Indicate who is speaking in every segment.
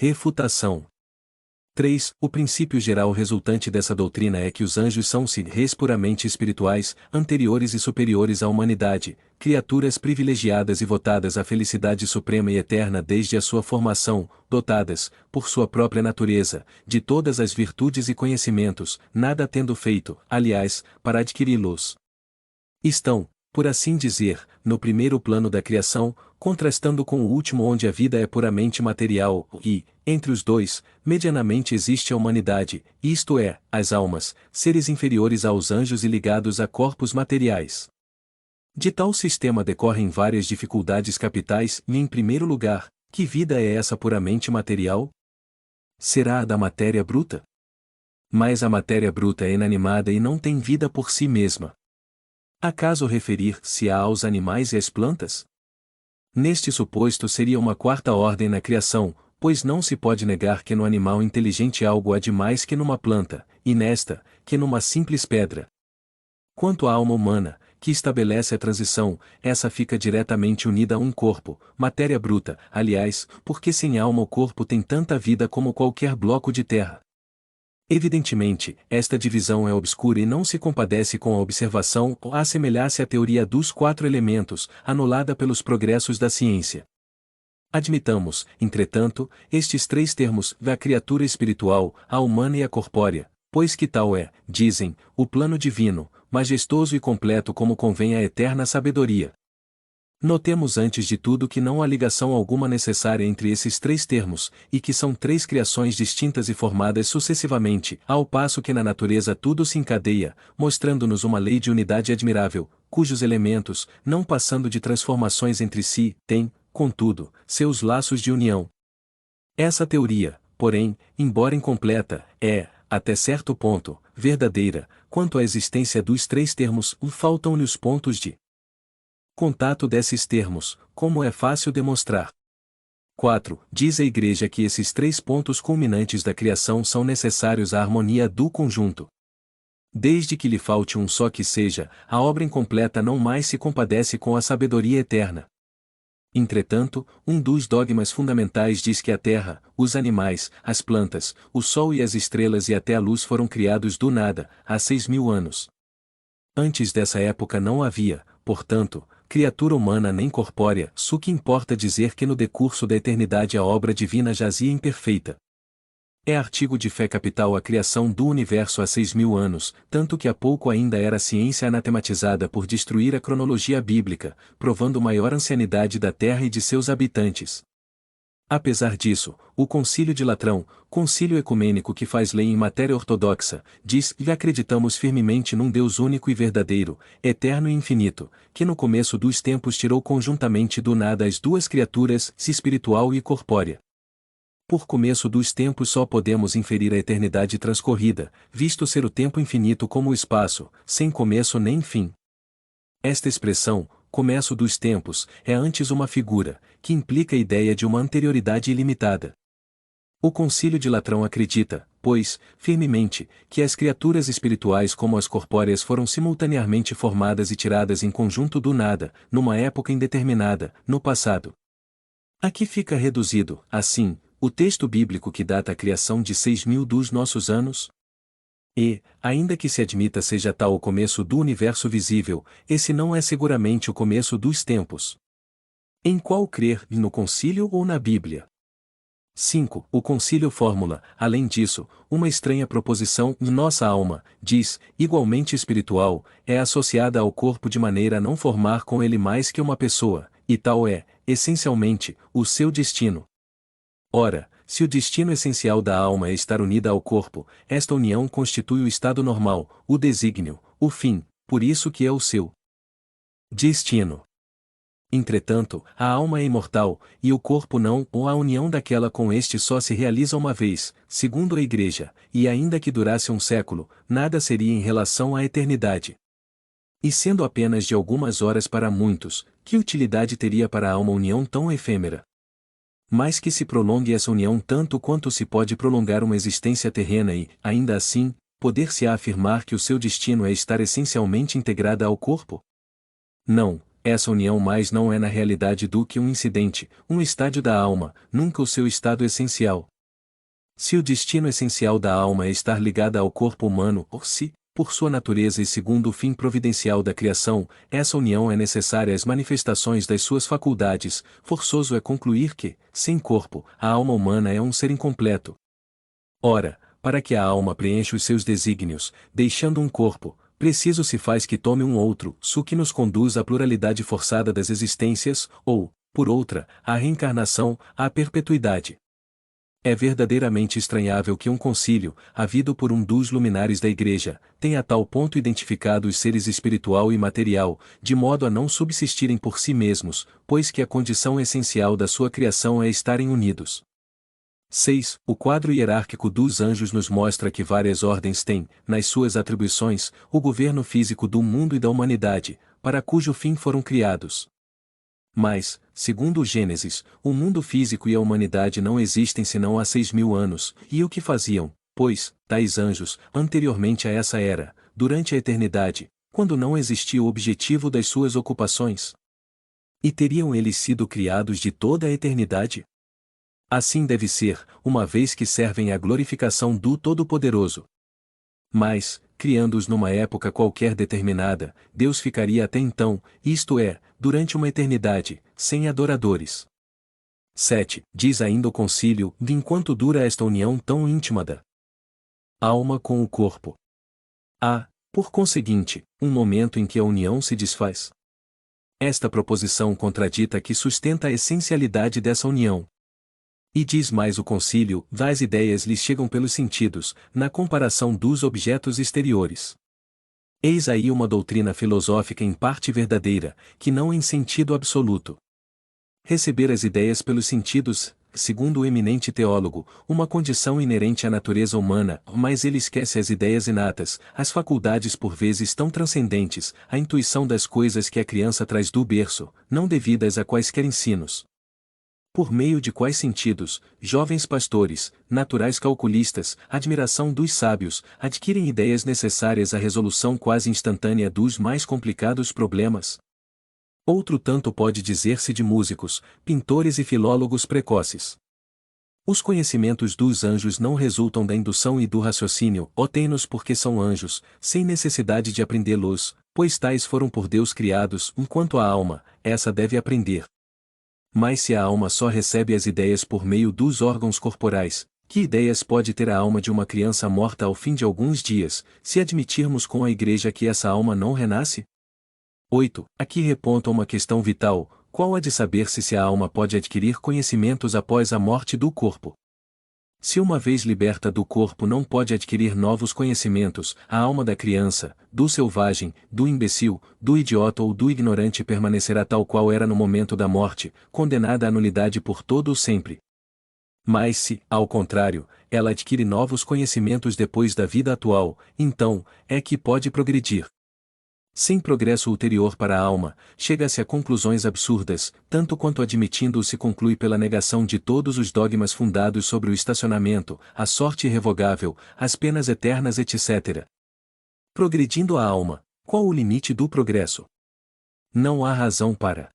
Speaker 1: Refutação. 3. O princípio geral resultante dessa doutrina é que os anjos são seres puramente espirituais, anteriores e superiores à humanidade, criaturas privilegiadas e votadas à felicidade suprema e eterna desde a sua formação, dotadas, por sua própria natureza, de todas as virtudes e conhecimentos, nada tendo feito, aliás, para adquiri-los. Estão, por assim dizer, no primeiro plano da criação, contrastando com o último onde a vida é puramente material, e, entre os dois, medianamente existe a humanidade, isto é, as almas, seres inferiores aos anjos e ligados a corpos materiais. De tal sistema decorrem várias dificuldades capitais e, em primeiro lugar, que vida é essa puramente material? Será a da matéria bruta? Mas a matéria bruta é inanimada e não tem vida por si mesma. Acaso referir-se aos animais e às plantas? Neste suposto seria uma quarta ordem na criação, pois não se pode negar que no animal inteligente algo há de mais que numa planta, e nesta, que numa simples pedra. Quanto à alma humana, que estabelece a transição, essa fica diretamente unida a um corpo, matéria bruta, aliás, porque sem alma o corpo tem tanta vida como qualquer bloco de terra. Evidentemente, esta divisão é obscura e não se compadece com a observação ou assemelhar-se à teoria dos 4 elementos, anulada pelos progressos da ciência. Admitamos, entretanto, estes 3 termos, da criatura espiritual, a humana e a corpórea, pois que tal é, dizem, o plano divino, majestoso e completo como convém à eterna sabedoria. Notemos antes de tudo que não há ligação alguma necessária entre esses 3 termos, e que são 3 criações distintas e formadas sucessivamente, ao passo que na natureza tudo se encadeia, mostrando-nos uma lei de unidade admirável, cujos elementos, não passando de transformações entre si, têm, contudo, seus laços de união. Essa teoria, porém, embora incompleta, é, até certo ponto, verdadeira, quanto à existência dos 3 termos, faltam-lhe os pontos de contato desses termos, como é fácil demonstrar. 4. Diz a Igreja que esses 3 pontos culminantes da criação são necessários à harmonia do conjunto. Desde que lhe falte um só que seja, a obra incompleta não mais se compadece com a sabedoria eterna. Entretanto, um dos dogmas fundamentais diz que a terra, os animais, as plantas, o sol e as estrelas e até a luz foram criados do nada, há 6.000 anos. Antes dessa época não havia, portanto, criatura humana nem corpórea, o que importa dizer que no decurso da eternidade a obra divina jazia imperfeita. É artigo de fé capital a criação do universo há 6.000 anos, tanto que há pouco ainda era ciência anatematizada por destruir a cronologia bíblica, provando maior ancianidade da terra e de seus habitantes. Apesar disso, o Concílio de Latrão, concílio ecumênico que faz lei em matéria ortodoxa, diz que acreditamos firmemente num Deus único e verdadeiro, eterno e infinito, que no começo dos tempos tirou conjuntamente do nada as 2 criaturas, se espiritual e corpórea. Por começo dos tempos só podemos inferir a eternidade transcorrida, visto ser o tempo infinito como o espaço, sem começo nem fim. Esta expressão, começo dos tempos, é antes uma figura, que implica a ideia de uma anterioridade ilimitada. O Concílio de Latrão acredita, pois, firmemente, que as criaturas espirituais como as corpóreas foram simultaneamente formadas e tiradas em conjunto do nada, numa época indeterminada, no passado. Aqui fica reduzido, assim, o texto bíblico que data a criação de 6.000 dos nossos anos. E, ainda que se admita seja tal o começo do universo visível, esse não é seguramente o começo dos tempos. Em qual crer, no concílio ou na Bíblia? 5. O concílio formula, além disso, uma estranha proposição: nossa alma, diz, igualmente espiritual, é associada ao corpo de maneira a não formar com ele mais que uma pessoa, e tal é, essencialmente, o seu destino. Ora, se o destino essencial da alma é estar unida ao corpo, esta união constitui o estado normal, o desígnio, o fim, por isso que é o seu destino. Entretanto, a alma é imortal, e o corpo não, ou a união daquela com este só se realiza uma vez, segundo a Igreja, e ainda que durasse um século, nada seria em relação à eternidade. E sendo apenas de algumas horas para muitos, que utilidade teria para a alma união tão efêmera? Mas que se prolongue essa união tanto quanto se pode prolongar uma existência terrena e, ainda assim, poder-se-á afirmar que o seu destino é estar essencialmente integrada ao corpo? Não, essa união mais não é na realidade do que um incidente, um estádio da alma, nunca o seu estado essencial. Se o destino essencial da alma é estar ligada ao corpo humano, ou se, por sua natureza e segundo o fim providencial da criação, essa união é necessária às manifestações das suas faculdades, forçoso é concluir que, sem corpo, a alma humana é um ser incompleto. Ora, para que a alma preencha os seus desígnios, deixando um corpo, preciso se faz que tome um outro, su que nos conduz à pluralidade forçada das existências, ou, por outra, à reencarnação, à perpetuidade. É verdadeiramente estranhável que um concílio, havido por um dos luminares da Igreja, tenha a tal ponto identificado os seres espiritual e material, de modo a não subsistirem por si mesmos, pois que a condição essencial da sua criação é estarem unidos. 6. O quadro hierárquico dos anjos nos mostra que várias ordens têm, nas suas atribuições, o governo físico do mundo e da humanidade, para cujo fim foram criados. Mas, segundo o Gênesis, o mundo físico e a humanidade não existem senão há 6.000 anos, e o que faziam, pois, tais anjos, anteriormente a essa era, durante a eternidade, quando não existia o objetivo das suas ocupações? E teriam eles sido criados de toda a eternidade? Assim deve ser, uma vez que servem à glorificação do Todo-Poderoso. Mas, criando-os numa época qualquer determinada, Deus ficaria até então, isto é, durante uma eternidade, sem adoradores. 7. Diz ainda o concílio, de enquanto dura esta união tão íntima da alma com o corpo. Há, por conseguinte, um momento em que a união se desfaz. Esta proposição contradita que sustenta a essencialidade dessa união. E diz mais o concílio, as ideias lhes chegam pelos sentidos, na comparação dos objetos exteriores. Eis aí uma doutrina filosófica em parte verdadeira, que não em sentido absoluto. Receber as ideias pelos sentidos, segundo o eminente teólogo, uma condição inerente à natureza humana, mas ele esquece as ideias inatas, as faculdades por vezes tão transcendentes, a intuição das coisas que a criança traz do berço, não devidas a quaisquer ensinos. Por meio de quais sentidos, jovens pastores, naturais calculistas, admiração dos sábios, adquirem ideias necessárias à resolução quase instantânea dos mais complicados problemas? Outro tanto pode dizer-se de músicos, pintores e filólogos precoces. Os conhecimentos dos anjos não resultam da indução e do raciocínio, têm-nos porque são anjos, sem necessidade de aprendê-los, pois tais foram por Deus criados, enquanto a alma, essa deve aprender. Mas se a alma só recebe as ideias por meio dos órgãos corporais, que ideias pode ter a alma de uma criança morta ao fim de alguns dias, se admitirmos com a Igreja que essa alma não renasce? 8. Aqui reponta uma questão vital: qual há de saber-se se a alma pode adquirir conhecimentos após a morte do corpo? Se uma vez liberta do corpo não pode adquirir novos conhecimentos, a alma da criança, do selvagem, do imbecil, do idiota ou do ignorante permanecerá tal qual era no momento da morte, condenada à nulidade por todo o sempre. Mas se, ao contrário, ela adquire novos conhecimentos depois da vida atual, então, é que pode progredir. Sem progresso ulterior para a alma, chega-se a conclusões absurdas, tanto quanto admitindo-o se conclui pela negação de todos os dogmas fundados sobre o estacionamento, a sorte irrevogável, as penas eternas etc. Progredindo a alma, qual o limite do progresso? Não há razão para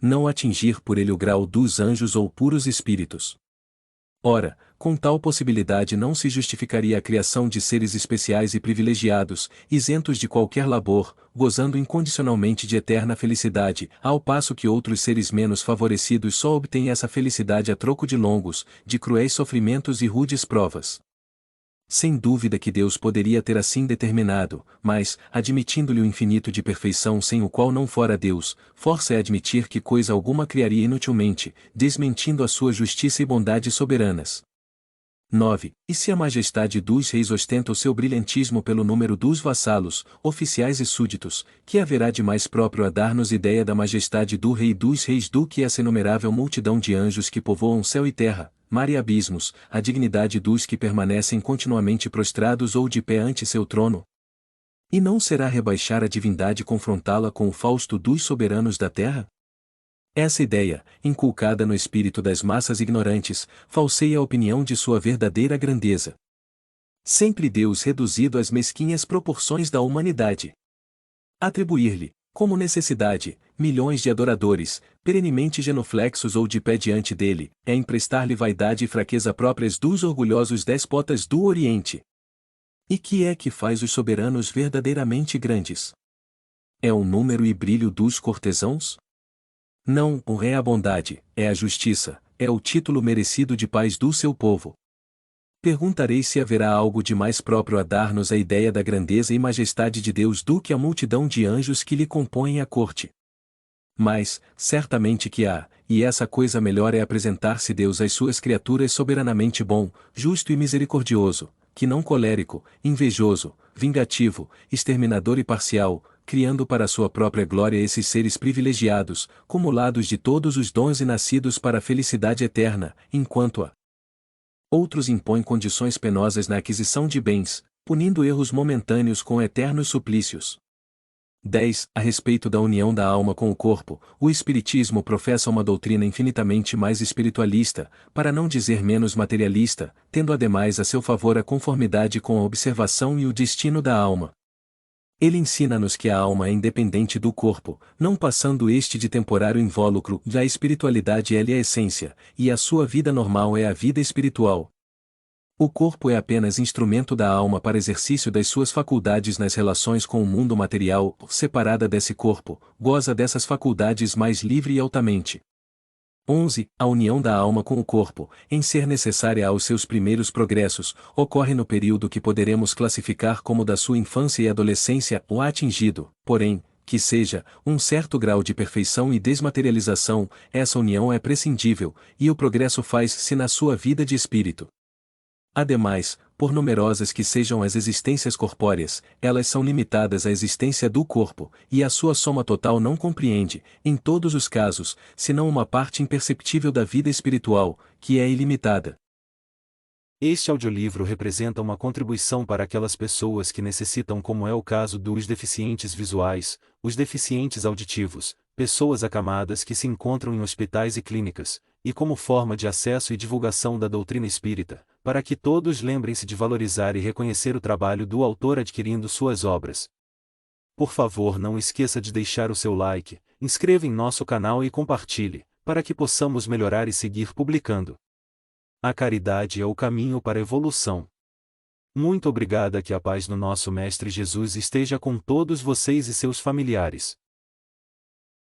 Speaker 1: não atingir por ele o grau dos anjos ou puros espíritos. Ora, com tal possibilidade não se justificaria a criação de seres especiais e privilegiados, isentos de qualquer labor, gozando incondicionalmente de eterna felicidade, ao passo que outros seres menos favorecidos só obtêm essa felicidade a troco de longos, de cruéis sofrimentos e rudes provas. Sem dúvida que Deus poderia ter assim determinado, mas, admitindo-lhe o infinito de perfeição sem o qual não fora Deus, força é admitir que coisa alguma criaria inutilmente, desmentindo a sua justiça e bondade soberanas. 9. E se a majestade dos reis ostenta o seu brilhantismo pelo número dos vassalos, oficiais e súditos, que haverá de mais próprio a dar-nos ideia da majestade do rei dos reis do que essa inumerável multidão de anjos que povoam céu e terra, mar e abismos, a dignidade dos que permanecem continuamente prostrados ou de pé ante seu trono? E não será rebaixar a divindade confrontá-la com o Fausto dos soberanos da terra? Essa ideia, inculcada no espírito das massas ignorantes, falseia a opinião de sua verdadeira grandeza. Sempre Deus reduzido às mesquinhas proporções da humanidade. Atribuir-lhe, Como necessidade, milhões de adoradores, perenemente genuflexos ou de pé diante dele, é emprestar-lhe vaidade e fraqueza próprias dos orgulhosos déspotas do Oriente. E que é que faz os soberanos verdadeiramente grandes? É o número e brilho dos cortesãos? Não, é a bondade, é a justiça, é o título merecido de paz do seu povo. Perguntarei se haverá algo de mais próprio a dar-nos a ideia da grandeza e majestade de Deus do que a multidão de anjos que lhe compõem a corte. Mas, certamente que há, e essa coisa melhor é apresentar-se Deus às suas criaturas soberanamente bom, justo e misericordioso, que não colérico, invejoso, vingativo, exterminador e parcial, criando para sua própria glória esses seres privilegiados, cumulados de todos os dons e nascidos para a felicidade eterna, enquanto a outros impõem condições penosas na aquisição de bens, punindo erros momentâneos com eternos suplícios. 10. A respeito da união da alma com o corpo, o Espiritismo professa uma doutrina infinitamente mais espiritualista, para não dizer menos materialista, tendo ademais a seu favor a conformidade com a observação e o destino da alma. Ele ensina-nos que a alma é independente do corpo, não passando este de temporário invólucro, já a espiritualidade é-lhe a essência, e a sua vida normal é a vida espiritual. O corpo é apenas instrumento da alma para exercício das suas faculdades nas relações com o mundo material, separada desse corpo, goza dessas faculdades mais livre e altamente. 11. A união da alma com o corpo, em ser necessária aos seus primeiros progressos, ocorre no período que poderemos classificar como da sua infância e adolescência, o atingido, porém, que seja, um certo grau de perfeição e desmaterialização, essa união é prescindível, e o progresso faz-se na sua vida de espírito. Ademais, por numerosas que sejam as existências corpóreas, elas são limitadas à existência do corpo, e a sua soma total não compreende, em todos os casos, senão uma parte imperceptível da vida espiritual, que é ilimitada.
Speaker 2: Este audiolivro representa uma contribuição para aquelas pessoas que necessitam, como é o caso dos deficientes visuais, os deficientes auditivos, pessoas acamadas que se encontram em hospitais e clínicas, e como forma de acesso e divulgação da doutrina espírita, para que todos lembrem-se de valorizar e reconhecer o trabalho do autor adquirindo suas obras. Por favor, não esqueça de deixar o seu like, inscreva em nosso canal e compartilhe, para que possamos melhorar e seguir publicando. A caridade é o caminho para a evolução. Muito obrigada, que a paz do nosso Mestre Jesus esteja com todos vocês e seus familiares.